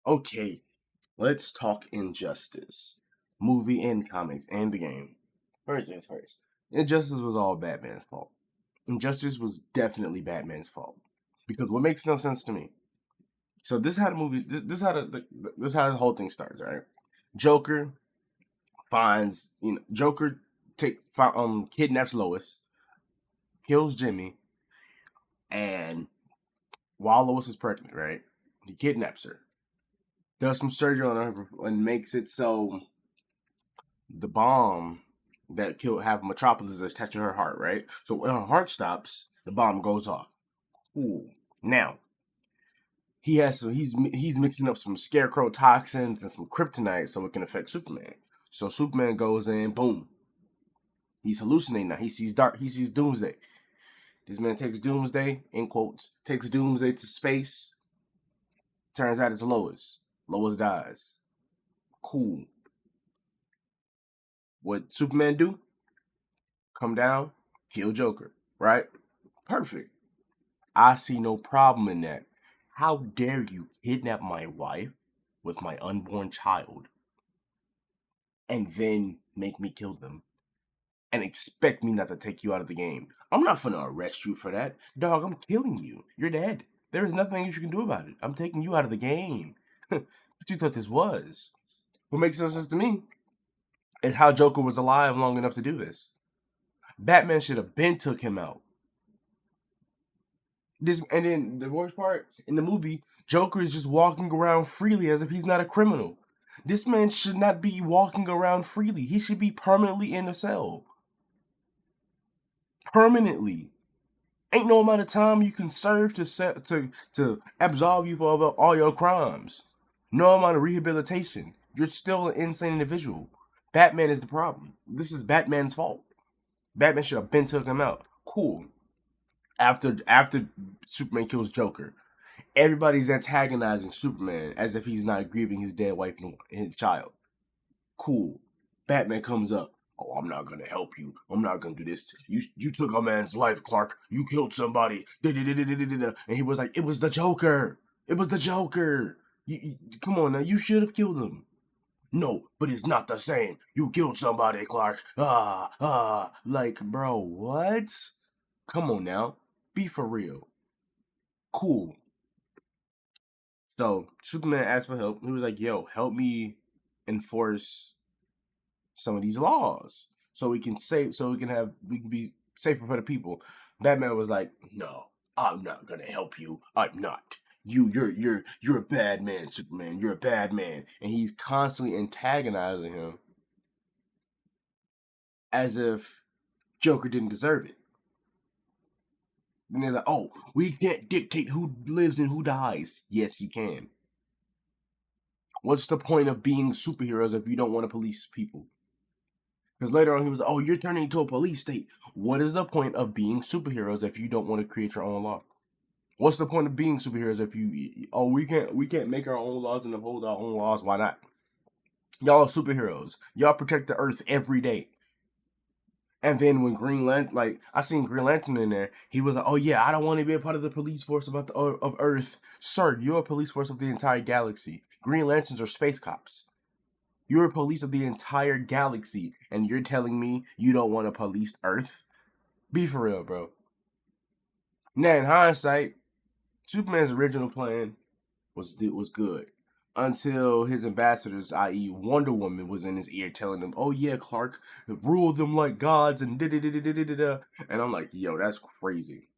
Okay, let's talk Injustice. Movie and comics and the game. First things first. Injustice was all Batman's fault. Injustice was definitely Batman's fault. Because what makes no sense to me. So this is how the movie this is how this is how the whole thing starts, right? Joker finds Joker kidnaps Lois, kills Jimmy, and while Lois is pregnant, right? He kidnaps her, does some surgery on her, and makes it so the bomb that killed half of Metropolis is attached to her heart, right? So when her heart stops, the bomb goes off. Ooh. Now he's mixing up some scarecrow toxins and some kryptonite so it can affect Superman. So Superman goes in, boom. He's hallucinating now. He sees dark. He sees Doomsday. This man takes Doomsday, in quotes, takes Doomsday to space. Turns out it's Lois. Lois dies. Cool. What Superman do? Come down, kill Joker, right? Perfect. I see no problem in that. How dare you kidnap my wife with my unborn child and then make me kill them and expect me not to take you out of the game? I'm not gonna arrest you for that. Dog, I'm killing you. You're dead. There is nothing you can do about it. I'm taking you out of the game. What you thought this was? What makes no sense to me is how Joker was alive long enough to do this. Batman should have been took him out. This and then the worst part in the movie, Joker is just walking around freely as if he's not a criminal. This man should not be walking around freely. He should be permanently in a cell. Permanently. Ain't no amount of time you can serve to absolve you for all your crimes. No amount of rehabilitation. You're still an insane individual. Batman is the problem. This is Batman's fault. Batman should have been took him out. Cool. After Superman kills Joker, everybody's antagonizing Superman as if he's not grieving his dead wife and his child. Cool. Batman comes up. Oh, I'm not gonna help you. I'm not gonna do this. You took a man's life, Clark. You killed somebody. And he was like, it was the Joker. It was the Joker. Come on now. You should have killed him. No, but it's not the same. You killed somebody, Clark. Like, bro, what? Come on now. Be for real. Cool. So Superman asked for help. He was like, "Yo, help me enforce some of these laws, so we can be safer for the people." Batman was like, "No, I'm not gonna help you. I'm not. You're a bad man, Superman. You're a bad man." And he's constantly antagonizing him as if Joker didn't deserve it. Then they're like, "Oh, we can't dictate who lives and who dies." Yes, you can. What's the point of being superheroes if you don't want to police people? Because later on he was, oh, you're turning into a police state. What is the point of being superheroes if you don't want to create your own law? What's the point of being superheroes if we can't make our own laws and uphold our own laws? Why not? Y'all are superheroes. Y'all protect the earth every day. And then when Green Lantern, like I seen Green Lantern in there, he was like, "Oh yeah, I don't want to be a part of the police force of Earth, sir. You're a police force of the entire galaxy. Green Lanterns are space cops. You're a police of the entire galaxy, and you're telling me you don't want to police Earth? Be for real, bro." Now, in hindsight, Superman's original plan was good until his ambassadors, i.e., Wonder Woman, was in his ear telling him, "Oh yeah, Clark, rule them like gods," and da da da da da da. And I'm like, "Yo, that's crazy."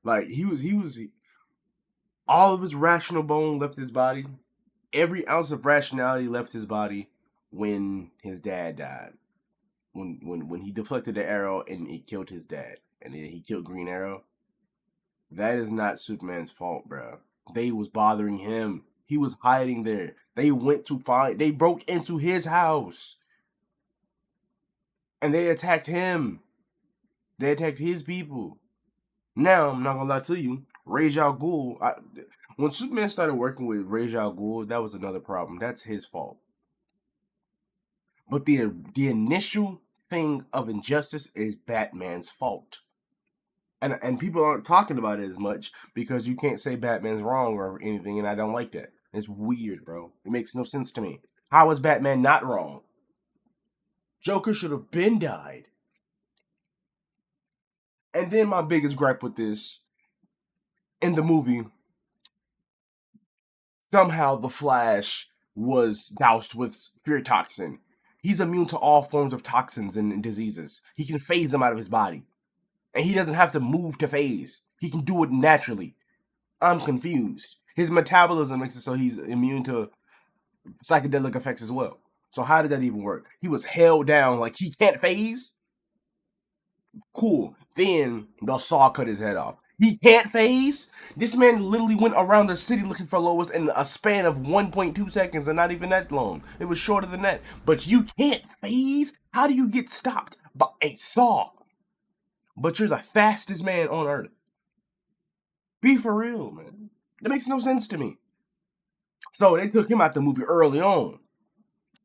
Like he was all of his rational bone left his body. Every ounce of rationality left his body when his dad died. When he deflected the arrow and it killed his dad, and then he killed Green Arrow. That is not Superman's fault, bro. They was bothering him. He was hiding there. They went to find. They broke into his house and they attacked him. They attacked his people. Now I'm not gonna lie to you, Ra's al Ghul. When Superman started working with Ra's al Ghul, that was another problem. That's his fault. But the initial thing of injustice is Batman's fault. And people aren't talking about it as much because you can't say Batman's wrong or anything, and I don't like that. It's weird, bro. It makes no sense to me. How is Batman not wrong? Joker should have been died. And then my biggest gripe with this, in the movie, somehow the Flash was doused with fear toxin. He's immune to all forms of toxins and diseases. He can phase them out of his body. And he doesn't have to move to phase. He can do it naturally. I'm confused. His metabolism makes it so he's immune to psychedelic effects as well. So how did that even work? He was held down like he can't phase? Cool. Then the Saw cut his head off. He can't phase? This man literally went around the city looking for Lois in a span of 1.2 seconds, and not even that long. It was shorter than that. But you can't phase? How do you get stopped by a Saw? But you're the fastest man on Earth. Be for real, man. That makes no sense to me. So they took him out the movie early on.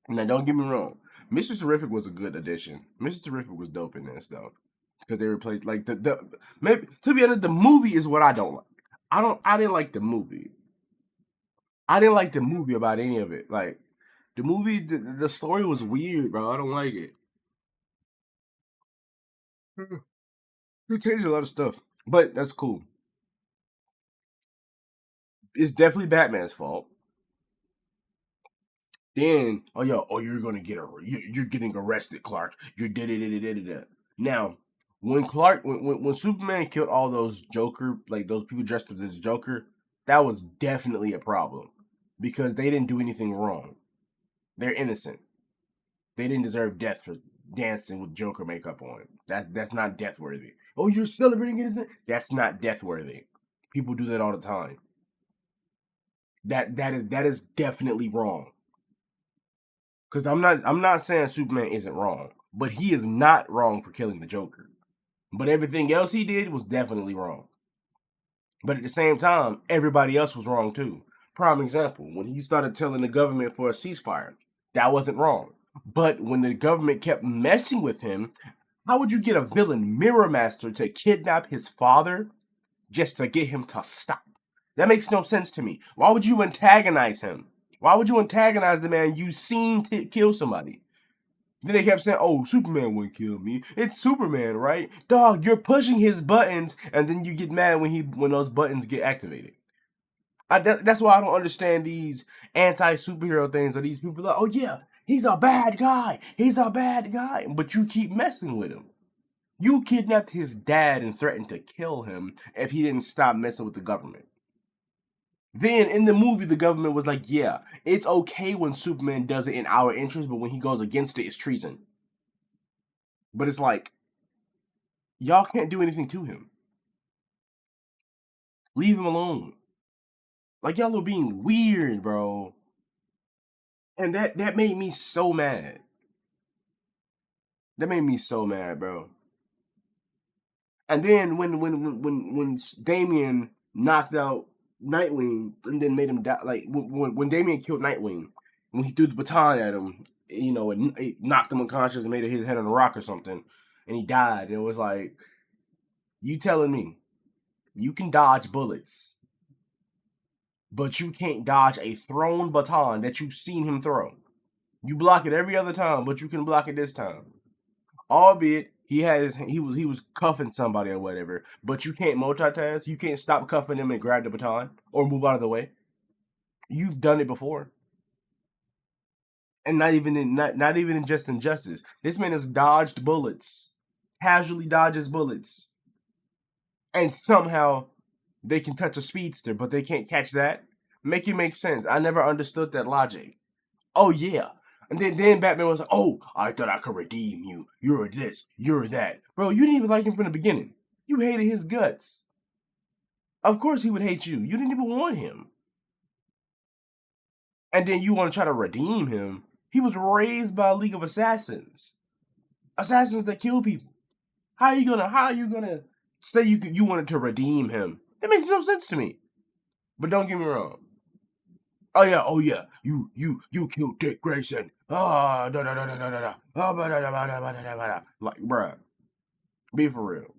Now, don't get me wrong. Mr. Terrific was a good addition. Mr. Terrific was dope in this, though. Because they replaced, like, maybe, to be honest, the movie is what I don't like. I didn't like the movie. I didn't like the movie about any of it. Like, the movie, the story was weird, bro. I don't like it. It changed a lot of stuff. But that's cool. It's definitely Batman's fault. Then, you're gonna you're getting arrested, Clark. You're da da da da da da. Now, when Superman killed all those Joker, like those people dressed up as Joker, that was definitely a problem because they didn't do anything wrong. They're innocent. They didn't deserve death for dancing with Joker makeup on. That's not death worthy. Oh, you're celebrating innocent? That's not death worthy. People do that all the time. That is definitely wrong. Because I'm not saying Superman isn't wrong, but he is not wrong for killing the Joker. But everything else he did was definitely wrong. But at the same time, everybody else was wrong too. Prime example, when he started telling the government for a ceasefire, that wasn't wrong. But when the government kept messing with him, how would you get a villain, Mirror Master, to kidnap his father just to get him to stop? That makes no sense to me. Why would you antagonize him? Why would you antagonize the man you seen kill somebody? Then they kept saying, "Oh, Superman wouldn't kill me. It's Superman, right? Dog, you're pushing his buttons, and then you get mad when those buttons get activated." That's why I don't understand these anti-superhero things, or these people like, "Oh yeah, he's a bad guy. He's a bad guy," but you keep messing with him. You kidnapped his dad and threatened to kill him if he didn't stop messing with the government. Then in the movie, the government was like, yeah, it's okay when Superman does it in our interest, but when he goes against it, it's treason. But it's like, y'all can't do anything to him. Leave him alone. Like, y'all are being weird, bro. And that made me so mad. That made me so mad, bro. And then when Damian knocked out Nightwing and then made him die, like when Damian killed Nightwing, when he threw the baton at him, it knocked him unconscious and made his head on a rock or something, and he died. And it was like, you telling me you can dodge bullets, but you can't dodge a thrown baton that you've seen him throw. You block it every other time, but you can block it this time. Albeit he was cuffing somebody or whatever, but you can't multitask. You can't stop cuffing him and grab the baton or move out of the way. You've done it before, and not even in Just Injustice. This man has dodged bullets, casually dodges bullets, and somehow they can touch a speedster, but they can't catch that. Make it make sense. I never understood that logic. Oh yeah. And then Batman was like, "Oh, I thought I could redeem you. You're this, you're that." Bro, you didn't even like him from the beginning. You hated his guts. Of course he would hate you. You didn't even want him. And then you want to try to redeem him. He was raised by a League of Assassins. Assassins that kill people. How are you gonna say you wanted to redeem him? That makes no sense to me. But don't get me wrong. Oh yeah, you killed Dick Grayson. Ah, da da da da da da. Like, bruh, be for real.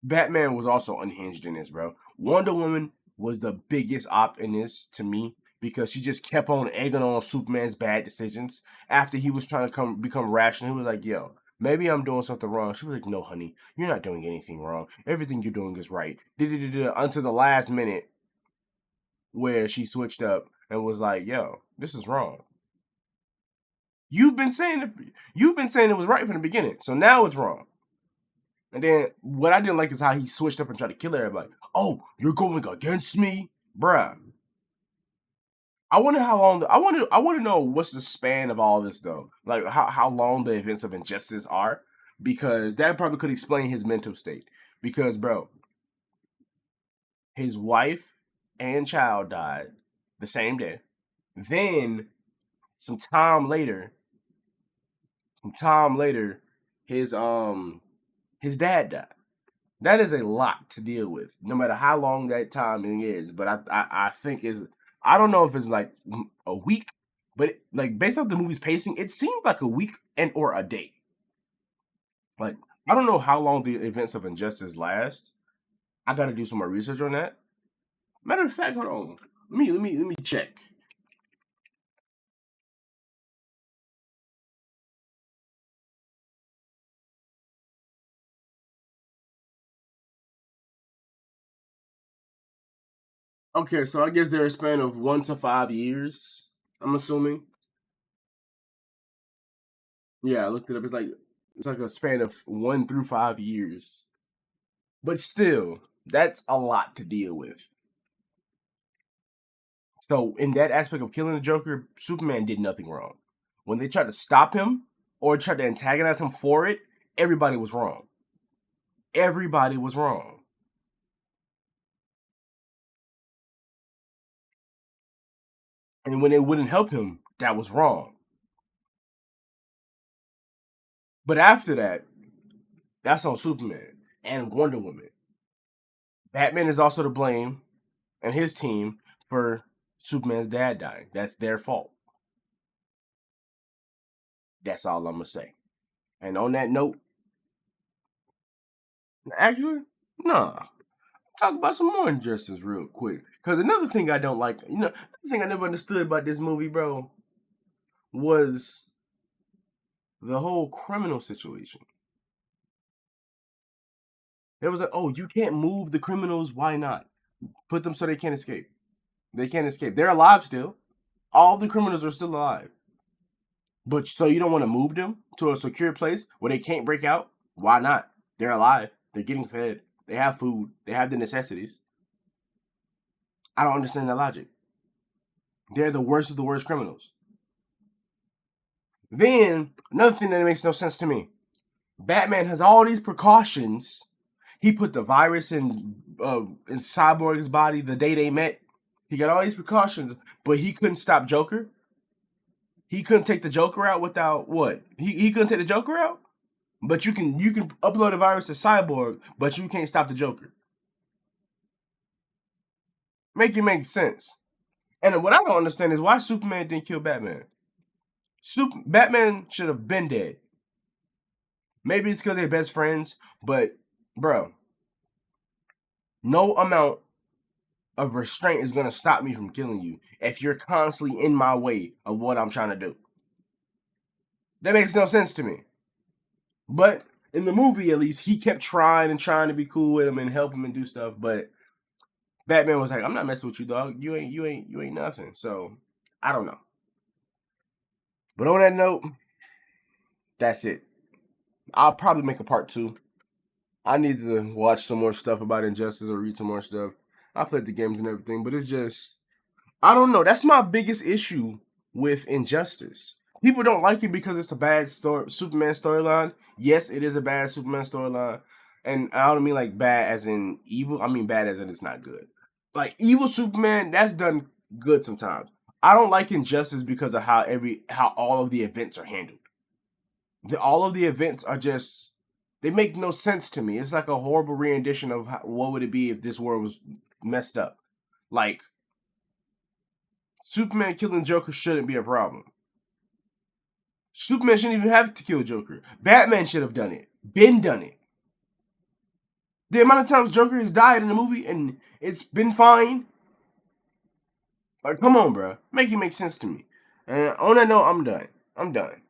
Batman was also unhinged in this, bro. Wonder Woman was the biggest op in this to me because she just kept on egging on Superman's bad decisions after he was trying to become rational. He was like, yo, maybe I'm doing something wrong. She was like, no, honey, you're not doing anything wrong. Everything you're doing is right. Until the last minute where she switched up and was like, yo, this is wrong. You've been saying it was right from the beginning, so now it's wrong. And then what I didn't like is how he switched up and tried to kill everybody. Oh, you're going against me, bruh. I wonder how long. I want to know what's the span of all this though. Like how long the events of Injustice are, because that probably could explain his mental state. Because bro, his wife and child died the same day. Then some time later, his dad died. That is a lot to deal with, no matter how long that timing is. But I think is I don't know if it's like a week, but like based off the movie's pacing, it seemed like a week and or a day. Like I don't know how long the events of Injustice last. I got to do some more research on that. Matter of fact, hold on. Let me check. Okay, so I guess they're a span of 1 to 5 years. I'm assuming. Yeah, I looked it up. It's like a span of 1 through 5 years. But still, that's a lot to deal with. So in that aspect of killing the Joker, Superman did nothing wrong. When they tried to stop him or tried to antagonize him for it, everybody was wrong. Everybody was wrong. And when they wouldn't help him, that was wrong. But after that, that's on Superman and Wonder Woman. Batman is also to blame and his team for Superman's dad dying. That's their fault. That's all I'm going to say. And on that note, actually, nah. Talk about some more Injustice real quick. Because another thing I don't like, another thing I never understood about this movie, bro, was the whole criminal situation. There was like, oh, you can't move the criminals. Why not? Put them so they can't escape. They can't escape. They're alive still. All the criminals are still alive. But so you don't want to move them to a secure place where they can't break out? Why not? They're alive. They're getting fed. They have food. They have the necessities. I don't understand that logic. They're the worst of the worst criminals. Then, another thing that makes no sense to me. Batman has all these precautions. He put the virus in Cyborg's body the day they met. He got all these precautions, but he couldn't stop Joker. He couldn't take the Joker out without what? He couldn't take the Joker out? But you can upload a virus to Cyborg, but you can't stop the Joker. Make it make sense. And what I don't understand is why Superman didn't kill Batman. Batman should have been dead. Maybe it's because they're best friends, but bro, no amount of restraint is gonna stop me from killing you if you're constantly in my way of what I'm trying to do. That makes no sense to me. But in the movie, at least, he kept trying to be cool with him and help him and do stuff. But Batman was like, "I'm not messing with you, dog. You ain't nothing." So I don't know. But on that note, that's it. I'll probably make a part 2. I need to watch some more stuff about Injustice or read some more stuff. I played the games and everything, but it's just, I don't know. That's my biggest issue with Injustice. People don't like it because it's a bad Superman storyline. Yes, it is a bad Superman storyline. And I don't mean like bad as in evil. I mean bad as in it's not good. Like evil Superman, that's done good sometimes. I don't like Injustice because of how all of the events are handled. All of the events are just, they make no sense to me. It's like a horrible rendition of what would it be if this world was messed up. Like, Superman killing Joker shouldn't be a problem. Superman shouldn't even have to kill Joker. Batman should have done it. Been done it. The amount of times Joker has died in the movie and it's been fine, Like, come on, bro. Make it make sense to me. And on that note, I'm done. I'm done.